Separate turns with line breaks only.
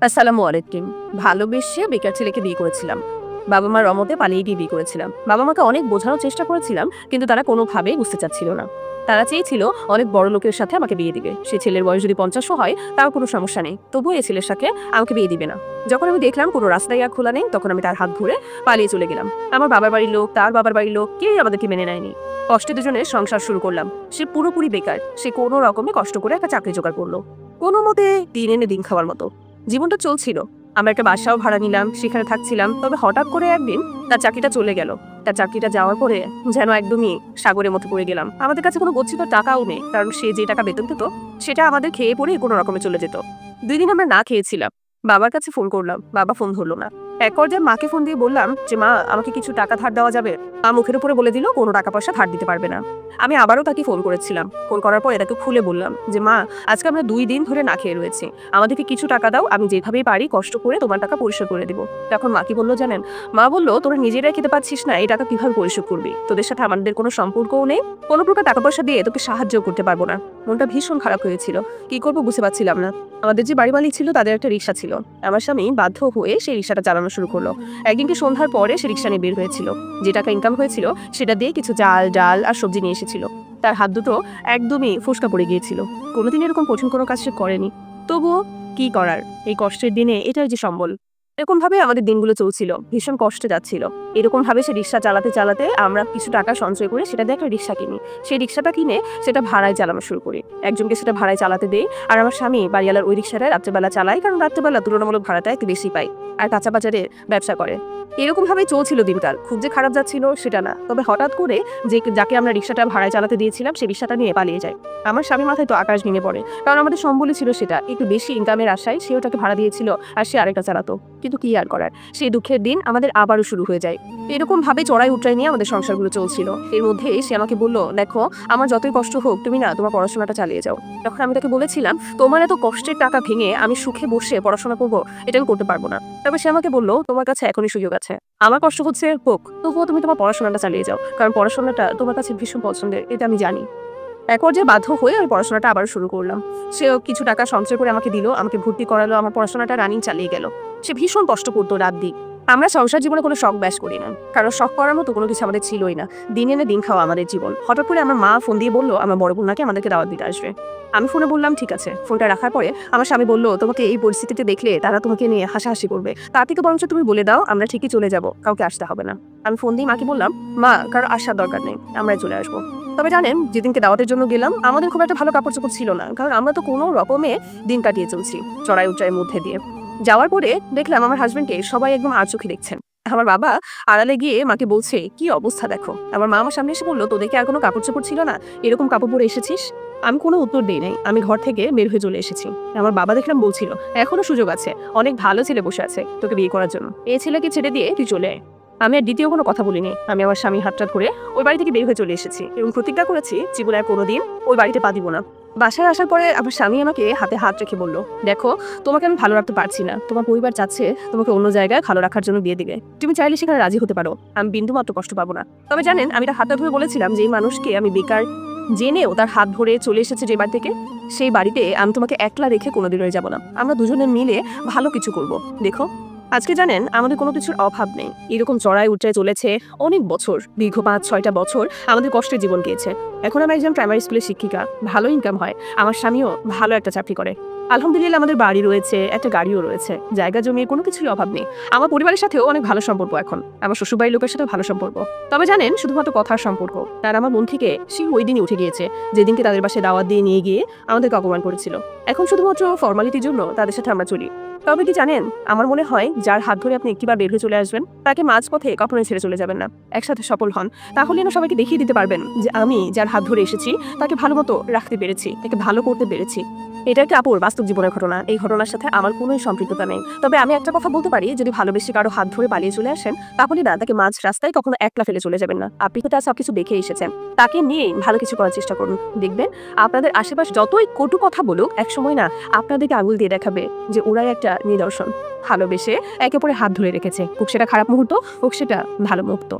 আসসালামু আলাইকুম। ভালোবেসে বেকার ছেলেকে বিয়ে করেছিলাম। বাবা-মার রমতে পালিয়ে গিয়ে বিয়ে করেছিলাম। বাবা-মাকে অনেক বোঝানোর চেষ্টা করেছিলাম, কিন্তু তারা কোনোভাবেই বুঝতে চাচ্ছিল না। তারা চেয়েছিল অনেক বড় লোকের সাথে আমাকে বিয়ে দিবে। সে ছেলের বয়স যদি ৫০ও হয়, তাও কোনো সমস্যা নেই। তবুও এই ছেলের সাথে আমাকে বিয়ে দিবে না। যখন আমি দেখলাম কোনো রাস্তায় আর খোলা নেই, তখন আমি তার হাত ধরে পালিয়ে চলে গেলাম। আমার বাবার বাড়ির লোক, তার বাবার বাড়ির লোক কেউই আমাদেরকে মেনে নেয়নি। কষ্টে দুজনে সংসার শুরু করলাম। সে পুরোপুরি বেকার। সে কোনো রকমে কষ্ট করে একটা চাকরি জোগাড় করলো। কোনো মতে দিন এনে দিন খাওয়ার মতো জীবনটা চলছিল। আমরা একটা বাসাও ভাড়া নিলাম, সেখানে থাকছিলাম। তবে হঠাৎ করে একদিন তার চাকরিটা চলে গেল। তার চাকরিটা যাওয়ার পরে যেন একদমই সাগরের মতো পড়ে গেলাম। আমাদের কাছে কোনো গচ্ছিত টাকাও নেই, কারণ সে যে টাকা বেতন পেত সেটা আমাদের খেয়ে পরে কোনো রকমে চলে যেত। 2 দিন আমরা না খেয়েছিলাম। বাবার কাছে ফোন করলাম, বাবা ফোন ধরলো না। এক পর্যায়ে মাকে ফোন দিয়ে বললাম যে, মা, আমাকে কিছু টাকা ধার দেওয়া যাবে? মা মুখের উপরে বলে দিল কোনো টাকা পয়সা ধার দিতে পারবে না। আমি আবারও তাকে ফোন করেছিলাম। ফোন করার পর এটাকে খুলে বললাম যে, মা, আজকে আমরা 2 দিন ধরে না খেয়ে রয়েছি। আমাদেরকে কিছু টাকা দাও, আমি যেভাবেই পারি কষ্ট করে তোমার টাকা পরিশোধ করে দিব। তখন মা কি বললো জানেন? মা বলল, তোরা নিজেরাই খেতে পাচ্ছিস না, এই টাকা কিভাবে পরিশোধ করবি? তোদের সাথে আমাদের কোনো সম্পর্কও নেই, কোনো প্রকার টাকা পয়সা দিয়ে তোকে সাহায্য করতে পারবো না। মনটা ভীষণ খারাপ হয়েছিল। কি করবো বুঝতে পারছিলাম না। আমাদের যে বাড়ি মালিক ছিল তাদের একটা রিক্সা ছিল। আমার স্বামী বাধ্য হয়ে সেই রিক্সাটা চালানো শুরু করলো। একদিনকে সন্ধ্যার পরে সে রিক্সা নিয়ে বের হয়েছিল। যে টাকা ইনকাম হয়েছিল সেটা দিয়ে কিছু চাল, ডাল আর সবজি নিয়ে এসেছিল। তার হাত দুটো একদমই ফোসকা পড়ে গিয়েছিল। কোনোদিন এরকম কঠিন কোনো কাজ সে করেনি। তবুও কি করার, এই কষ্টের দিনে এটাই যে সম্বল। এরকম ভাবে আমাদের দিনগুলো চলছিল, ভীষণ কষ্টে যাচ্ছিল। এরকম ভাবে সে রিক্সা চালাতে চালাতে আমরা কিছু টাকা সঞ্চয় করে সেটা দিয়ে একটা রিক্সা কিনি। সেই রিক্সাটা কিনে সেটা ভাড়ায় চালানো শুরু করি। একজনকে সেটা ভাড়ায় চালাতে দেই, আর আমার স্বামী বাড়িওয়ালার ওই রিক্সাটায় রাত্রেবেলা চালায়, কারণ রাত্রেবেলা তুলনামূলক ভাড়াটা একটু বেশি পাই। আর কাঁচা বাজারে ব্যবসা করে। এরকম ভাবেই চলছিল দিনকাল। খুব যে খারাপ যাচ্ছিল সেটা না, তবে হঠাৎ করে যাকে আমরা রিক্সাটা ভাড়ায় চালাতে দিয়েছিলাম সেই রিক্সাটা নিয়ে পালিয়ে যায়। আমার স্বামীর মাথায় তো আকাশ ভেঙে পড়ে, কারণ আমাদের সম্বলই ছিল সেটা। একটু বেশি ইনকামের আশায় সে ওটাকে ভাড়া দিয়েছিল, আর সে আরেকটা চালাতো। কিন্তু কি আর করার, সেই দুঃখের দিন আমাদের আবারও শুরু হয়ে যায়। এরকম ভাবে চড়াই উতরাই নিয়ে আমাদের সংসারগুলো চলছিল। এর মধ্যে সে আমাকে বলল, দেখো, আমার যতই কষ্ট হোক তুমি না তোমার পড়াশোনাটা চালিয়ে যাও। তখন আমি তাকে বলেছিলাম, তোমার এত কষ্টের টাকা ভেঙে আমি সুখে বসে পড়াশোনা করবো, এটা আমি করতে পারবো না। তবে সে আমাকে বললো, তোমার কাছে এখনই সুযোগ আছে, আমার কষ্ট হচ্ছে হোক, তবুও তুমি তোমার পড়াশোনাটা চালিয়ে যাও, কারণ পড়াশোনাটা তোমার কাছে ভীষণ পছন্দের, এটা আমি জানি। এক পর্যায়ে বাধ্য হয়ে আমি পড়াশোনাটা আবার শুরু করলাম। সেও কিছু টাকা সঞ্চয় করে আমাকে দিল, আমাকে ভর্তি করালো, আমার পড়াশোনাটা রানিং চালিয়ে গেল। সে ভীষণ কষ্ট করতো রাত দিন। আমরা সংসার জীবনে কোনো শখ ব্যাস করি না, কারণ শখ করার মতো কোনো কিছু আমাদের ছিলই না। দিন এনে দিন খাওয়া আমাদের জীবন। হঠাৎ করে আমার মা ফোন দিয়ে বললো, আমার বড় বোন নাকি আমাদেরকে দাওয়াত দিতে আসবে। আমি ফোনে বললাম ঠিক আছে। ফোনটা রাখার পরে আমার স্বামী বললো, তোমাকে এই পরিস্থিতিতে দেখলে তারা তোমাকে নিয়ে হাসাহাসি করবে, তার থেকে বরঞ্চ তুমি বলে দাও আমরা ঠিকই চলে যাব, কাউকে আসতে হবে না। আমি ফোন দিয়ে মাকে বললাম, মা, কারো আসার দরকার নেই, আমরাই চলে আসবো। তবে জানেন, যেদিনকে দাওয়াতের জন্য গেলাম আমাদের খুব একটা ভালো কাপড় চোপড় ছিল না, কারণ আমরা তো কোনো রকমে দিন কাটিয়ে চলছি চড়াই উচ্চাইয়ের মধ্যে দিয়ে। যাওয়ার পরে দেখলাম আমার হাজবেন্ডকে সবাই একদম আর চোখে দেখছেন। আমার বাবা আড়ালে গিয়ে মাকে বলছে, কি অবস্থা দেখো। আমার মা আমার সামনে এসে বললো, তোদেরকে আর কোনো কাপড় চোপড় ছিল না, এরকম কাপড় পরে এসেছিস? আমি কোনো উত্তর দিই নাই, আমি ঘর থেকে বের হয়ে চলে এসেছি। আমার বাবা দেখলাম বলছিল, এখনো সুযোগ আছে, অনেক ভালো ছেলে বসে আছে তোকে বিয়ে করার জন্য, এই ছেলেকে ছেড়ে দিয়ে তুই চলে আয়। আমি আর দ্বিতীয় কোনো কথা বলিনি। আমি আমার স্বামী হাতটাত করে ওই বাড়ি থেকে বের হয়ে চলে এসেছি এবং প্রতিজ্ঞা করেছি জীবনে আর কোনোদিন ওই বাড়িতে পা দিব না। বাসায় আসার পরে আমার স্বামী আমাকে হাতে হাত রেখে বলল, দেখো, তোমাকে আমি ভালো রাখতে পারছি না, তোমার পরিবার চাচ্ছে তোমাকে অন্য জায়গায় ভালো রাখার জন্য বিয়ে দিবে, তুমি চাইলে সেখানে রাজি হতে পারো, আমি বিন্দু মাত্র কষ্ট পাবো না। তবে জানেন, আমি তার হাতটা ধরে বলেছিলাম যে এই মানুষকে আমি বেকার জেনেও তার হাত ধরে চলে এসেছে যে বাড়ি থেকে, সেই বাড়িতে আমি তোমাকে একলা রেখে কোনোদিন রয়ে যাবো না, আমরা দুজনে মিলে ভালো কিছু করব। দেখো, আজকে জানেন আমাদের কোনো কিছুর অভাব নেই। এরকম চড়াই উচ্চায় চলেছে অনেক বছর, দীর্ঘ 5-6টা বছর আমাদের কষ্টের জীবন গিয়েছে। এখন আমি একজন প্রাইমারি স্কুলের শিক্ষিকা, ভালো ইনকাম হয়, আমার স্বামীও ভালো একটা চাকরি করে। আলহামদুলিল্লাহ, আমাদের বাড়ি রয়েছে, একটা গাড়িও রয়েছে, জায়গা জমির কোনো কিছুরই অভাব নেই। আমার পরিবারের সাথেও অনেক ভালো সম্পর্ক, এখন আমার শ্বশুরবাড়ির লোকের সাথেও ভালো সম্পর্ক। তবে জানেন, শুধুমাত্র কথার সম্পর্ক, তার আমার মন থেকে সেই ওই দিনই উঠে গিয়েছে যেদিনকে তাদের বাসায় দাওয়াত দিয়ে নিয়ে গিয়ে আমাদেরকে অপমান করেছিল। এখন শুধুমাত্র ফর্মালিটির জন্য তাদের সাথে আমরা চলি। তবে কি জানেন, আমার মনে হয় যার হাত ধরে আপনি একটিবার বের হয়ে চলে আসবেন, তাকে মাঝপথে কখনোই ছেড়ে চলে যাবেন না। একসাথে সফল হন, তাহলে না সবাইকে দেখিয়ে দিতে পারবেন যে আমি যার হাত ধরে এসেছি তাকে ভালো মতো রাখতে পেরেছি, তাকে ভালো করতে পেরেছি। এটা একটা আপুর বাস্তব জীবনের ঘটনা। এই ঘটনার সাথে আমার কোনো সম্পৃক্ততা নেই। তবে আমি একটা কথা বলতে পারি, যদি ভালোবেসে কারো হাত ধরে পালিয়ে চলে আসেন, তাহলে না তাকে মাঝ রাস্তায় কখনো একলা ফেলে চলে যাবেন না। আপনি তো তার সবকিছু দেখে এসেছেন, তাকে নিয়ে ভালো কিছু করার চেষ্টা করুন। দেখবেন আপনাদের আশেপাশ যতই কটু কথা বলুক, একসময় না আপনাদেরকে আঙুল দিয়ে দেখাবে যে ওরাই একটা নিদর্শন, ভালোবেসে একে অপরের হাত ধরে রেখেছে। হোক সেটা খারাপ মুহূর্ত, হোক সেটা ভালো মুহূর্ত।